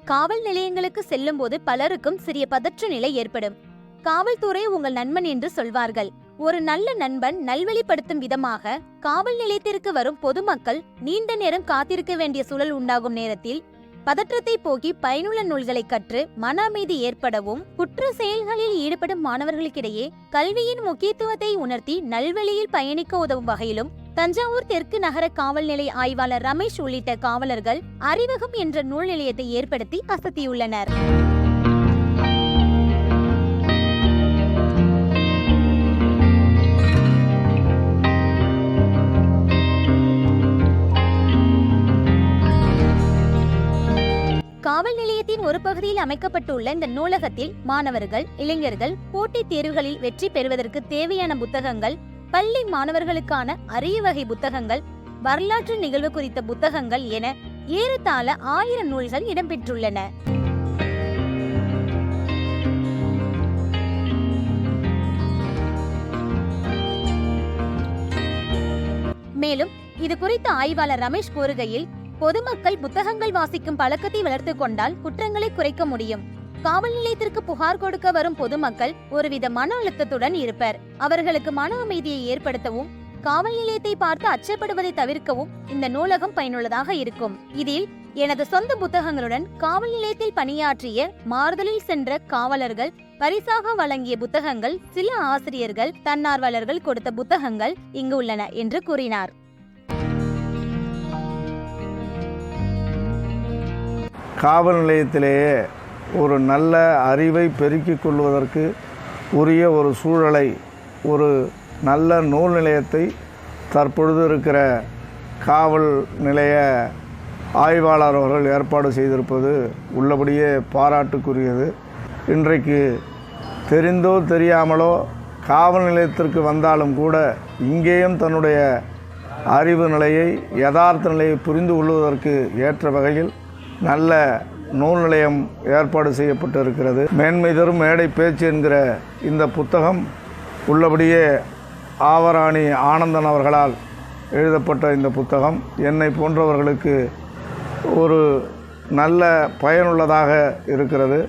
காவல் நிலையங்களுக்கு செல்லும் போது பலருக்கும் சிறிய பதற்ற நிலை ஏற்படும். காவல்துறை உங்கள் நண்பன் என்று சொல்வார்கள். ஒரு நல்ல நண்பன் நல்வழிப்படுத்தும் விதமாக காவல் நிலையத்திற்கு வரும் பொதுமக்கள் நீண்ட நேரம் காத்திருக்க வேண்டிய சூழல் உண்டாகும் நேரத்தில் பதற்றத்தை போக்கி பயனுள்ள நூல்களை கற்று மன அமைதி ஏற்படவும், குற்ற செயல்களில் ஈடுபடும் மாணவர்களுக்கிடையே கல்வியின் முக்கியத்துவத்தை உணர்த்தி நல்வழியில் பயணிக்க உதவும் வகையிலும் தஞ்சாவூர் தெற்கு நகர காவல் நிலைய ஆய்வாளர் ரமேஷ் உள்ளிட்ட காவலர்கள் அறிவகம் என்ற நூல் நிலையத்தை ஏற்படுத்தி அசத்தியுள்ளனர். காவல் நிலையத்தின் ஒரு பகுதியில் அமைக்கப்பட்டுள்ள இந்த நூலகத்தில் மாணவர்கள், இளைஞர்கள் போட்டித் தேர்வுகளில் வெற்றி பெறுவதற்கு தேவையான புத்தகங்கள், பள்ளி மாணவர்களுக்கான அரிய வகை புத்தகங்கள், வரலாற்று நிகழ்வு குறித்த புத்தகங்கள் என ஏறத்தாழ 1000 நூல்கள் இடம்பெற்றுள்ளன. மேலும் இது குறித்த ஆய்வாளர் ரமேஷ் கூறுகையில், பொதுமக்கள் புத்தகங்கள் வாசிக்கும் பழக்கத்தை வளர்த்து கொண்டால் குற்றங்களை குறைக்க முடியும். காவல் நிலையத்திற்கு புகார் கொடுக்க வரும் பொதுமக்கள் ஒருவித மன அழுத்தத்துடன் இருப்பர். அவர்களுக்கு மன அமைதியை ஏற்படுத்தவும், காவல் நிலையத்தை பார்த்து அச்சப்படுவதை தவிர்க்கவும் இந்த நூலகம் பயனுள்ளதாக இருக்கும். இதில் எனது சொந்த புத்தகங்களுடன் காவல் நிலையத்தில் பணியாற்றிய மாறுதலில் சென்ற காவலர்கள் பரிசாக வழங்கிய புத்தகங்கள், சில ஆசிரியர்கள், தன்னார்வலர்கள் கொடுத்த புத்தகங்கள் இங்கு உள்ளன என்று கூறினார். காவல் நிலையத்திலேயே ஒரு நல்ல அறிவை பெருக்கிக் கொள்வதற்கு உரிய ஒரு சூழலை, ஒரு நல்ல நூல் நிலையத்தை தற்பொழுது இருக்கிற காவல் நிலைய ஆய்வாளர் அவர்கள் ஏற்பாடு செய்திருப்பது உள்ளபடியே பாராட்டுக்குரியது. இன்றைக்கு தெரிந்தோ தெரியாமலோ காவல் நிலையத்திற்கு வந்தாலும் கூட இங்கேயும் தன்னுடைய அறிவு நிலையை, யதார்த்த நிலையை புரிந்து கொள்வதற்கு ஏற்ற வகையில் நல்ல நூல் நிலையம் ஏற்பாடு செய்யப்பட்டு இருக்கிறது. மேன்மை தரும் மேடை பேச்சு என்கிற இந்த புத்தகம் உள்ளபடியே ஆவராணி ஆனந்தன் அவர்களால் எழுதப்பட்ட இந்த புத்தகம் என்னை போன்றவர்களுக்கு ஒரு நல்ல பயனுள்ளதாக இருக்கிறது.